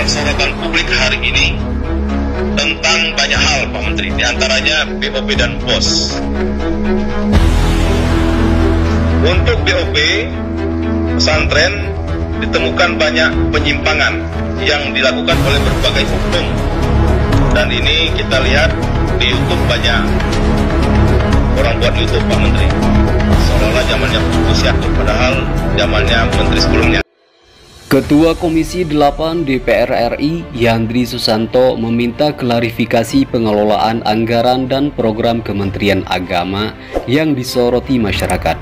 mendapat sorotan publik hari ini tentang banyak hal, Pak Menteri, diantaranya BOP dan BOS. Untuk BOP pesantren ditemukan banyak penyimpangan yang dilakukan oleh berbagai oknum, dan ini kita lihat di YouTube banyak orang buat YouTube, Pak Menteri, seolah-olah zamannya Gus Yakut, padahal zamannya Menteri sebelumnya. Ketua Komisi 8 DPR RI Yandri Susanto meminta klarifikasi pengelolaan anggaran dan program Kementerian Agama yang disoroti masyarakat.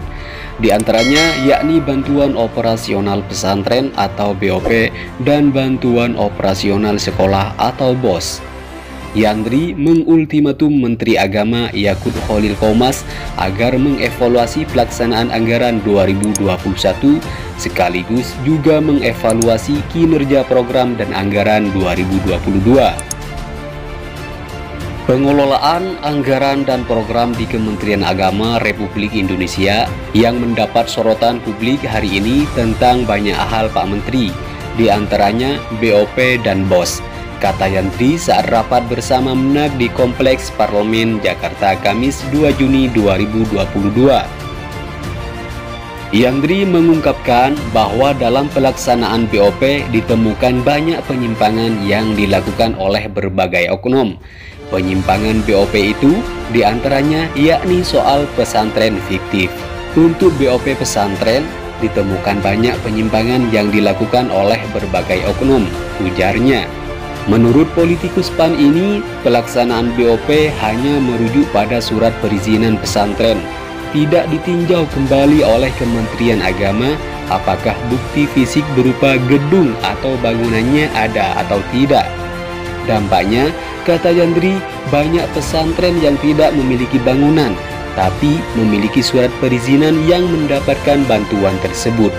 Di antaranya yakni bantuan operasional pesantren atau BOP dan bantuan operasional sekolah atau BOS. Yandri mengultimatum Menteri Agama Yakut Khalil Qomas agar mengevaluasi pelaksanaan anggaran 2021 sekaligus juga mengevaluasi kinerja program dan anggaran 2022. Pengelolaan anggaran dan program di Kementerian Agama Republik Indonesia yang mendapat sorotan publik hari ini tentang banyak hal, Pak Menteri, di antaranya BOP dan BOS, kata Yandri saat rapat bersama Menak di Kompleks Parlemen Jakarta Kamis 2 Juni 2022. Yandri mengungkapkan bahwa dalam pelaksanaan BOP ditemukan banyak penyimpangan yang dilakukan oleh berbagai oknum. Penyimpangan BOP itu diantaranya yakni soal pesantren fiktif. Untuk BOP pesantren ditemukan banyak penyimpangan yang dilakukan oleh berbagai oknum, ujarnya. Menurut politikus PAN ini, pelaksanaan BOP hanya merujuk pada surat perizinan pesantren, tidak ditinjau kembali oleh Kementerian Agama apakah bukti fisik berupa gedung atau bangunannya ada atau tidak. Dampaknya, kata Yandri, banyak pesantren yang tidak memiliki bangunan, tapi memiliki surat perizinan yang mendapatkan bantuan tersebut.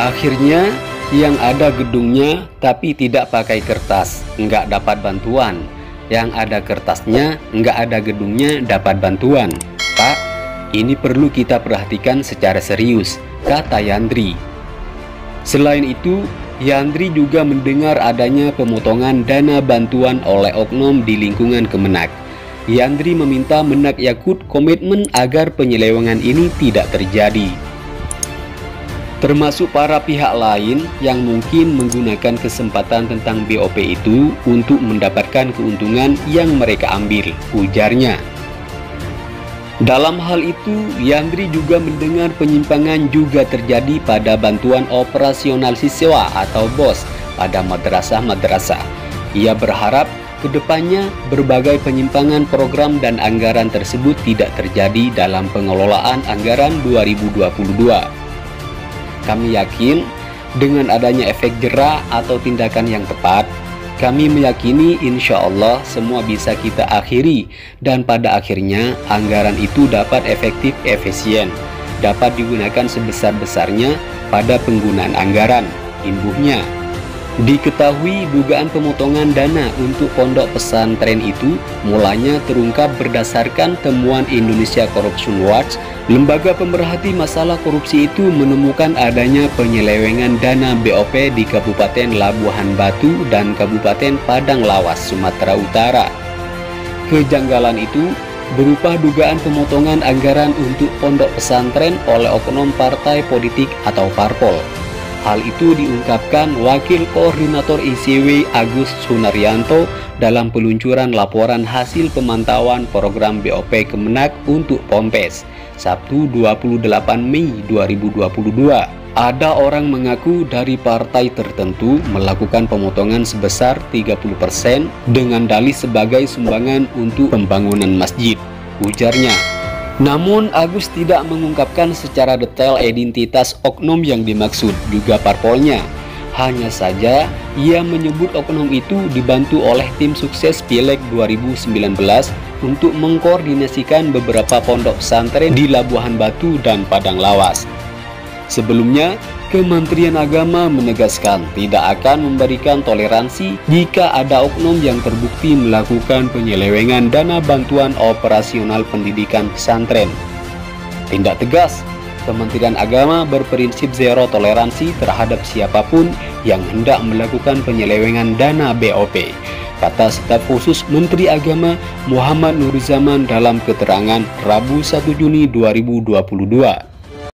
Akhirnya, yang ada gedungnya tapi tidak pakai kertas, nggak dapat bantuan. Yang ada kertasnya, nggak ada gedungnya, dapat bantuan. Pak, ini perlu kita perhatikan secara serius, kata Yandri. Selain itu, Yandri juga mendengar adanya pemotongan dana bantuan oleh oknum di lingkungan Kemenak. Yandri meminta Menak Yakut komitmen agar penyelewengan ini tidak terjadi, termasuk para pihak lain yang mungkin menggunakan kesempatan tentang BOP itu untuk mendapatkan keuntungan yang mereka ambil, ujarnya. Dalam hal itu, Yandri juga mendengar penyimpangan juga terjadi pada bantuan operasional siswa atau BOS pada madrasah-madrasah. Ia berharap kedepannya berbagai penyimpangan program dan anggaran tersebut tidak terjadi dalam pengelolaan anggaran 2022. Kami yakin dengan adanya efek jera atau tindakan yang tepat, kami meyakini insya Allah semua bisa kita akhiri dan pada akhirnya anggaran itu dapat efektif efisien, dapat digunakan sebesar-besarnya pada penggunaan anggaran, imbuhnya. Diketahui dugaan pemotongan dana untuk pondok pesantren itu mulanya terungkap berdasarkan temuan Indonesia Corruption Watch. Lembaga pemerhati masalah korupsi itu menemukan adanya penyelewengan dana BOP di Kabupaten Labuhan Batu dan Kabupaten Padang Lawas, Sumatera Utara. Kejanggalan itu berupa dugaan pemotongan anggaran untuk pondok pesantren oleh oknum partai politik atau parpol. Hal itu diungkapkan Wakil Koordinator ICW Agus Sunaryanto dalam peluncuran laporan hasil pemantauan program BOP Kemenak untuk Pompes, Sabtu 28 Mei 2022. Ada orang mengaku dari partai tertentu melakukan pemotongan sebesar 30% dengan dalih sebagai sumbangan untuk pembangunan masjid, ujarnya. Namun Agus tidak mengungkapkan secara detail identitas oknum yang dimaksud, juga parpolnya. Hanya saja ia menyebut oknum itu dibantu oleh tim sukses Pileg 2019 untuk mengkoordinasikan beberapa pondok pesantren di Labuhan Batu dan Padang Lawas. Sebelumnya, Kementerian Agama menegaskan tidak akan memberikan toleransi jika ada oknum yang terbukti melakukan penyelewengan dana bantuan operasional pendidikan pesantren. Tindak tegas, Kementerian Agama berprinsip zero toleransi terhadap siapapun yang hendak melakukan penyelewengan dana BOP, kata Staf Khusus Menteri Agama Muhammad Nurzaman dalam keterangan Rabu 1 Juni 2022.